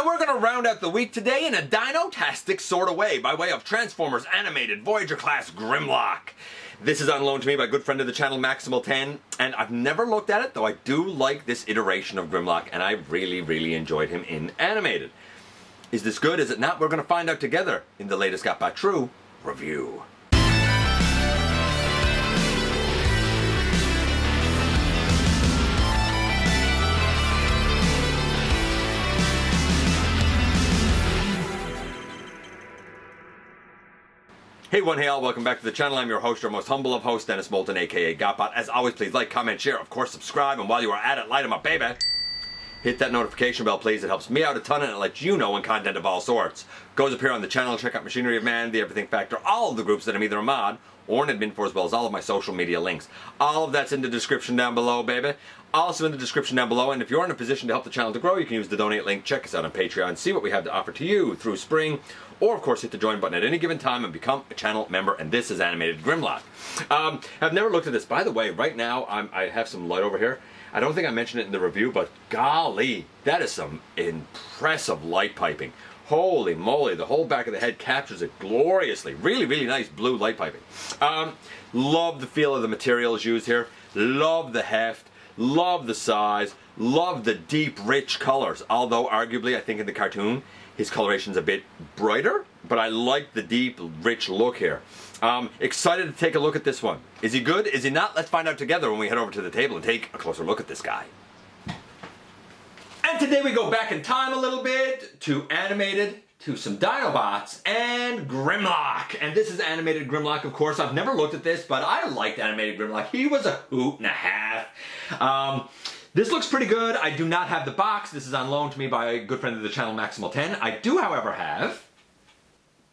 And we're going to round out the week today in a dino-tastic sort of way by way of Transformers Animated Voyager-class Grimlock. This is on loan to me by a good friend of the channel, Maximal10, and I've never looked at it, though I do like this iteration of Grimlock, and I really enjoyed him in Animated. Is this good? Is it not? We're going to find out together in the latest GotBot True review. Hey one, hey all, welcome back to the channel. I'm your host, your most humble of hosts, Dennis Moulton, aka GotBot. As always, please like, comment, share, of course subscribe, and while you are at it, light them up, baby. Hit that notification bell, please. It helps me out a ton, and it lets you know when content of all sorts goes up here on the channel. Check out Machinery of Man, The Everything Factor, all of the groups that I'm either a mod or an admin for, as well as all of my social media links. All of that's in the description down below, baby. Also in the description down below, and if you're in a position to help the channel to grow, you can use the donate link. Check us out on Patreon, see what we have to offer to you through spring, or of course hit the join button at any given time and become a channel member. And this is Animated Grimlock. I've never looked at this. By the way, right now I have some light over here. I don't think I mentioned it in the review, but golly, that is some impressive light piping. Holy moly, the whole back of the head captures it gloriously. Really nice blue light piping. Love the feel of the materials used here. Love the heft. Love the size. Love the deep, rich colors. Although, arguably, I think in the cartoon, his coloration's a bit brighter, but I like the deep, rich look here. Excited to take a look at this one. Is he good? Is he not? Let's find out together when we head over to the table and take a closer look at this guy. And today we go back in time a little bit to Animated, to some Dinobots, and Grimlock. And this is Animated Grimlock, of course. I've never looked at this, but I liked Animated Grimlock. He was a hoot and a half. This looks pretty good. I do not have the box. This is on loan to me by a good friend of the channel, Maximal10. I do, however, have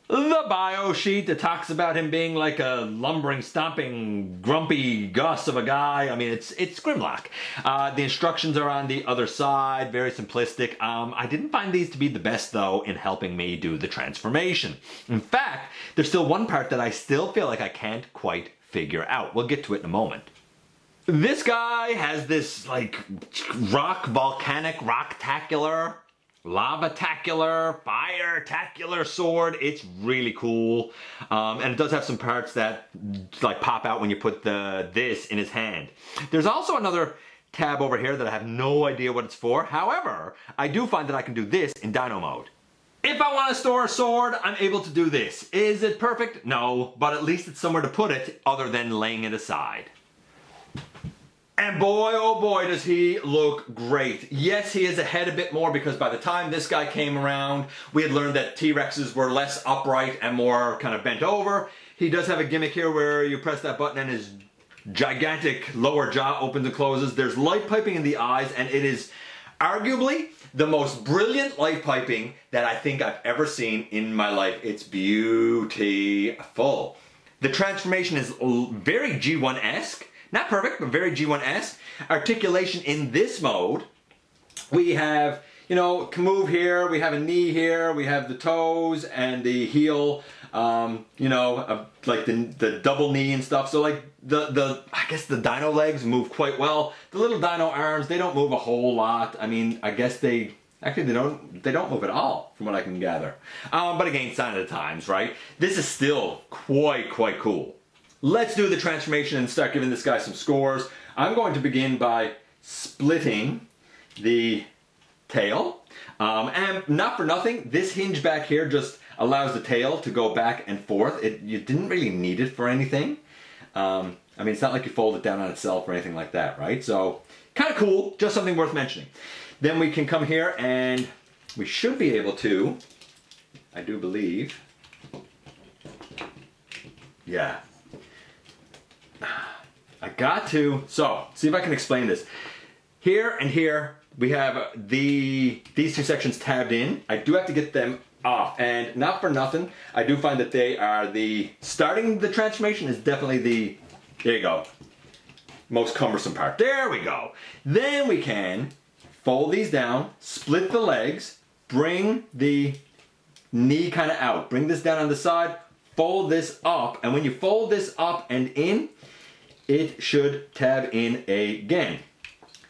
the bio sheet that talks about him being like a lumbering, stomping, grumpy Gus of a guy. I mean, it's Grimlock. The instructions are on the other side, very simplistic. I didn't find these to be the best, though, in helping me do the transformation. In fact, there's still one part that I still feel like I can't quite figure out. We'll get to it in a moment. This guy has this, like, volcanic, rock-tacular, lava-tacular, fire-tacular sword. It's really cool. And it does have some parts that, like, pop out when you put this in his hand. There's also another tab over here that I have no idea what it's for. However, I do find that I can do this in Dino mode. If I want to store a sword, I'm able to do this. Is it perfect? No, but at least it's somewhere to put it other than laying it aside. And boy, oh boy, does he look great. Yes, he is ahead a bit more because by the time this guy came around, we had learned that T-Rexes were less upright and more kind of bent over. He does have a gimmick here where you press that button and his gigantic lower jaw opens and closes. There's light piping in the eyes, and it is arguably the most brilliant light piping that I think I've ever seen in my life. It's beautiful. The transformation is very G1-esque. Not perfect, but very G1-esque. Articulation in this mode, we have, you know, can move here, we have a knee here, we have the toes and the heel, you know, like the double knee and stuff. So like I guess the dino legs move quite well. The little dino arms, they don't move a whole lot. I mean, I guess they don't move at all, from what I can gather. But again, sign of the times, right? This is still quite cool. Let's do the transformation and start giving this guy some scores. I'm going to begin by splitting the tail. And not for nothing, this hinge back here just allows the tail to go back and forth. You didn't really need it for anything. I mean, it's not like you fold it down on itself or anything like that, right? So, kind of cool, just something worth mentioning. Then we can come here and we should be able to, I do believe, yeah. I got to, so, see if I can explain this. Here and here, we have these two sections tabbed in. I do have to get them off, and not for nothing, I do find that they are starting the transformation is definitely there you go, most cumbersome part. There we go. Then we can fold these down, split the legs, bring the knee kind of out. Bring this down on the side, fold this up, and when you fold this up and in, it should tab in again.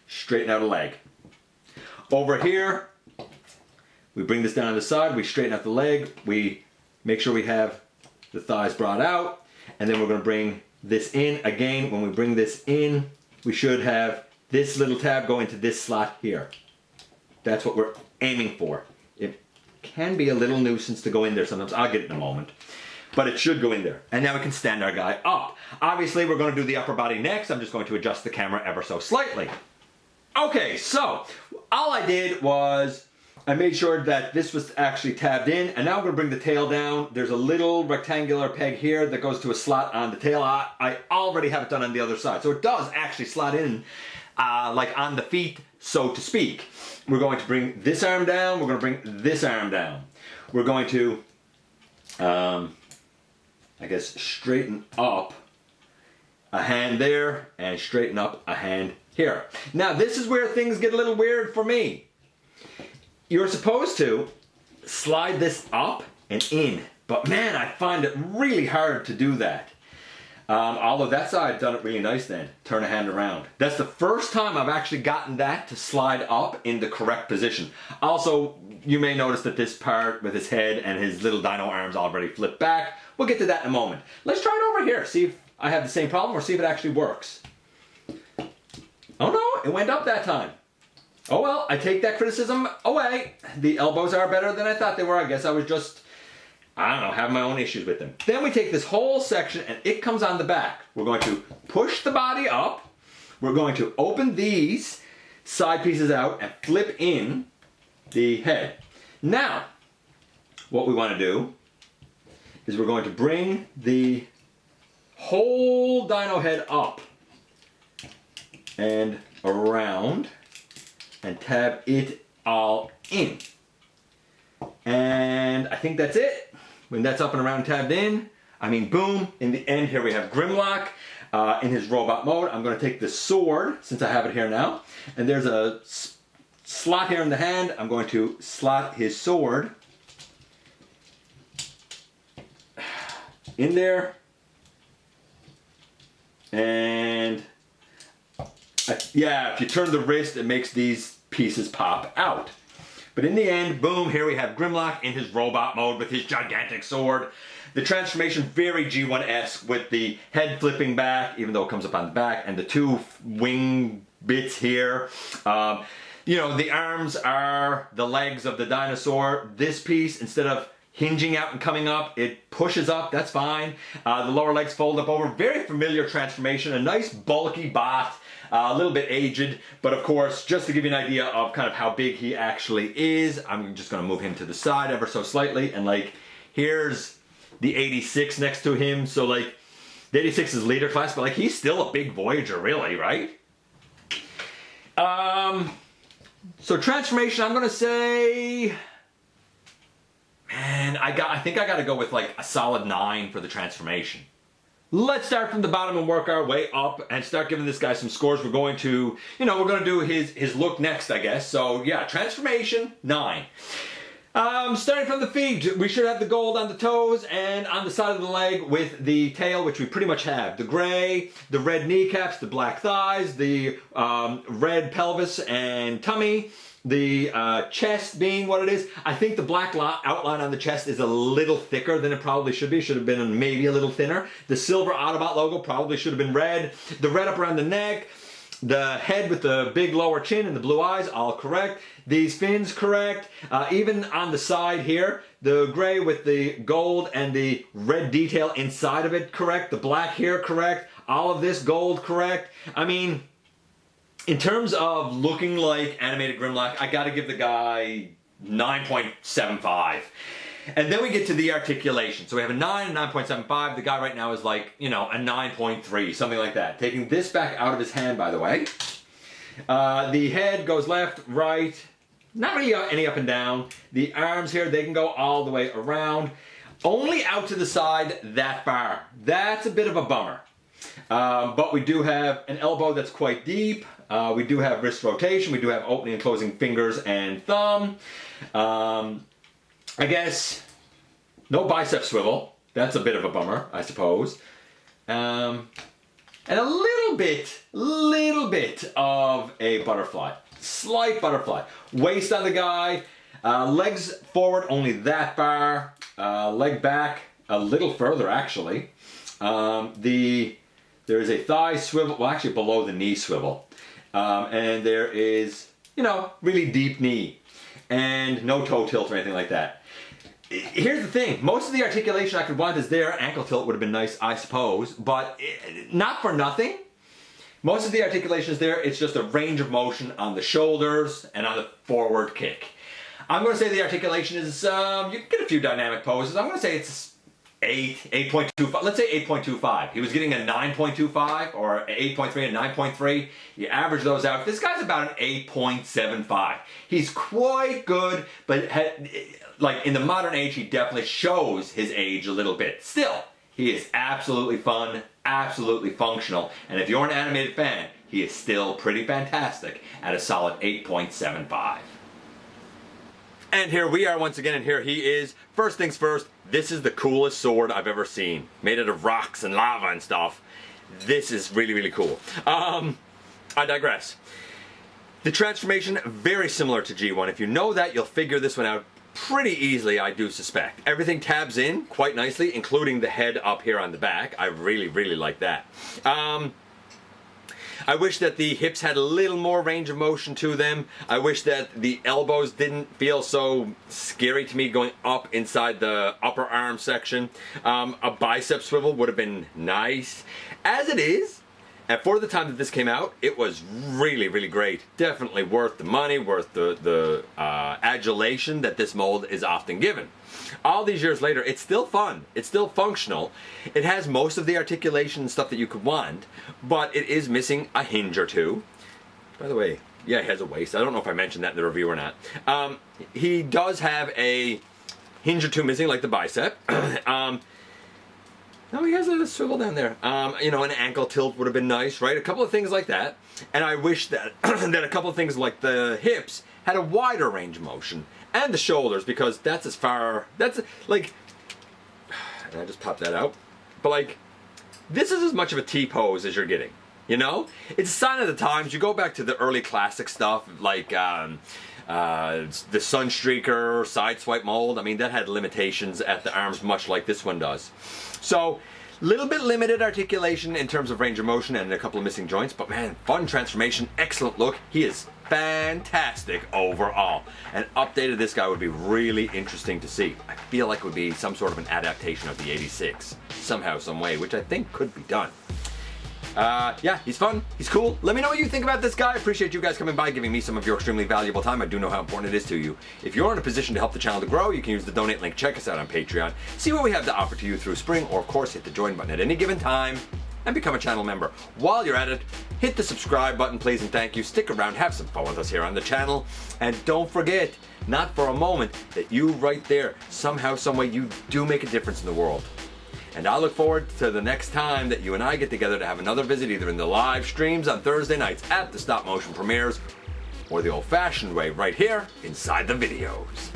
Straighten out a leg. Over here, We bring this down on the side, we straighten out the leg, we make sure we have the thighs brought out, and then we're going to bring this in. Again, when we bring this in, we should have this little tab go into this slot here. That's what we're aiming for. It can be a little nuisance to go in there sometimes. I'll get it in a moment. But it should go in there. And now we can stand our guy up. Obviously, we're going to do the upper body next. I'm just going to adjust the camera ever so slightly. Okay, so all I did was I made sure that this was actually tabbed in, and now I'm going to bring the tail down. There's a little rectangular peg here that goes to a slot on the tail. I already have it done on the other side, so it does actually slot in like on the feet, so to speak. We're going to bring this arm down. We're going to bring this arm down. We're going to, I guess, straighten up a hand there and straighten up a hand here. Now, this is where things get a little weird for me. You're supposed to slide this up and in, but man, I find it really hard to do that. Although that side done it really nice then. Turn a hand around. That's the first time I've actually gotten that to slide up in the correct position. Also, you may notice that this part with his head and his little dino arms already flipped back. We'll get to that in a moment. Let's try it over here. See if I have the same problem or see if it actually works. Oh no, it went up that time. Oh well, I take that criticism away. The elbows are better than I thought they were. I guess I was just, I don't know, having my own issues with them. Then we take this whole section and it comes on the back. We're going to push the body up. We're going to open these side pieces out and flip in the head. Now, what we want to do is we're going to bring the whole dino head up and around and tab it all in. And I think that's it. When that's up and around tabbed in, I mean, boom, in the end here we have Grimlock in his robot mode. I'm going to take the sword, since I have it here now, and there's a slot here in the hand. I'm going to slot his sword in there, and yeah, if you turn the wrist, it makes these pieces pop out. But in the end, boom, here we have Grimlock in his robot mode with his gigantic sword. The transformation, very G1-esque with the head flipping back, even though it comes up on the back, and the two wing bits here. You know, the arms are the legs of the dinosaur. This piece, instead of hinging out and coming up, it pushes up, that's fine. The lower legs fold up over. Very familiar transformation, a nice bulky bot. A little bit aged, but of course, just to give you an idea of kind of how big he actually is, I'm just going to move him to the side ever so slightly, and like, here's the 86 next to him, so like, the 86 is leader class, but like, he's still a big Voyager, really, right? So transformation, I'm going to say, man, I think I got to go with like a solid 9 for the transformation. Let's start from the bottom and work our way up and start giving this guy some scores. We're going to, you know, we're going to do his look next, I guess. So yeah, transformation, 9. Starting from the feet, we should have the gold on the toes and on the side of the leg with the tail, which we pretty much have. The gray, the red kneecaps, the black thighs, the red pelvis and tummy. The chest being what it is. I think the black outline on the chest is a little thicker than it probably should be. Should have been maybe a little thinner. The silver Autobot logo probably should have been red. The red up around the neck. The head with the big lower chin and the blue eyes, all correct. These fins, correct. Even on the side here, the gray with the gold and the red detail inside of it, correct. The black here, correct. All of this gold, correct. I mean, in terms of looking like animated Grimlock, I gotta give the guy 9.75. And then we get to the articulation. So we have a 9 and 9.75. The guy right now is like, you know, a 9.3, something like that. Taking this back out of his hand, by the way. The head goes left, right, not really any up and down. The arms here, they can go all the way around. Only out to the side that far. That's a bit of a bummer. But we do have an elbow that's quite deep. We do have wrist rotation. We do have opening and closing fingers and thumb. I guess no bicep swivel. That's a bit of a bummer, I suppose. And a little bit of a butterfly. Slight butterfly. Waist on the guy. Legs forward only that far. Leg back a little further actually. There is a thigh swivel, well actually below the knee swivel. And there is, you know, really deep knee. And no toe tilt or anything like that. Here's the thing, most of the articulation I could want is there. Ankle tilt would have been nice, I suppose, but not for nothing. Most of the articulation is there, it's just a range of motion on the shoulders and on the forward kick. I'm going to say the articulation is, you can get a few dynamic poses. I'm going to say it's 8.25. Let's say 8.25. He was getting a 9.25 or 8.3 and 9.3. You average those out. This guy's about an 8.75. He's quite good, but like in the modern age, he definitely shows his age a little bit. Still, he is absolutely fun, absolutely functional, and if you're an animated fan, he is still pretty fantastic at a solid 8.75. And here we are once again, and here he is. First things first, this is the coolest sword I've ever seen. Made out of rocks and lava and stuff. This is really, really cool. I digress. The transformation, very similar to G1. If you know that, you'll figure this one out pretty easily, I do suspect. Everything tabs in quite nicely, including the head up here on the back. I really, really like that. I wish that the hips had a little more range of motion to them. I wish that the elbows didn't feel so scary to me going up inside the upper arm section. A bicep swivel would have been nice. As it is, and for the time that this came out, it was really, really great. Definitely worth the money, worth the adulation that this mold is often given. All these years later, it's still fun. It's still functional. It has most of the articulation and stuff that you could want, but it is missing a hinge or two. By the way, yeah, he has a waist. I don't know if I mentioned that in the review or not. He does have a hinge or two missing, like the bicep. No, he has a swivel down there. You know, an ankle tilt would have been nice, right? A couple of things like that. And I wish that, that a couple of things like the hips had a wider range of motion. And the shoulders, because that's as far, that's like, and I just popped that out. But like, this is as much of a T-pose as you're getting, you know? It's a sign of the times. You go back to the early classic stuff, like the Sunstreaker side swipe mold. I mean, that had limitations at the arms, much like this one does. So, little bit limited articulation in terms of range of motion and a couple of missing joints, but man, fun transformation, excellent look. He is fantastic overall. An update of this guy would be really interesting to see. I feel like it would be some sort of an adaptation of the 86, somehow, some way, which I think could be done. Yeah, he's fun, he's cool. Let me know what you think about this guy. I appreciate you guys coming by, giving me some of your extremely valuable time. I do know how important it is to you. If you're in a position to help the channel to grow, you can use the donate link. Check us out on Patreon. See what we have to offer to you through spring, or of course hit the join button at any given time and become a channel member. While you're at it, hit the subscribe button, please, and thank you. Stick around, have some fun with us here on the channel. And don't forget, not for a moment, that you right there, somehow, someway, you do make a difference in the world. And I look forward to the next time that you and I get together to have another visit, either in the live streams on Thursday nights at the stop motion premieres, or the old-fashioned way right here inside the videos.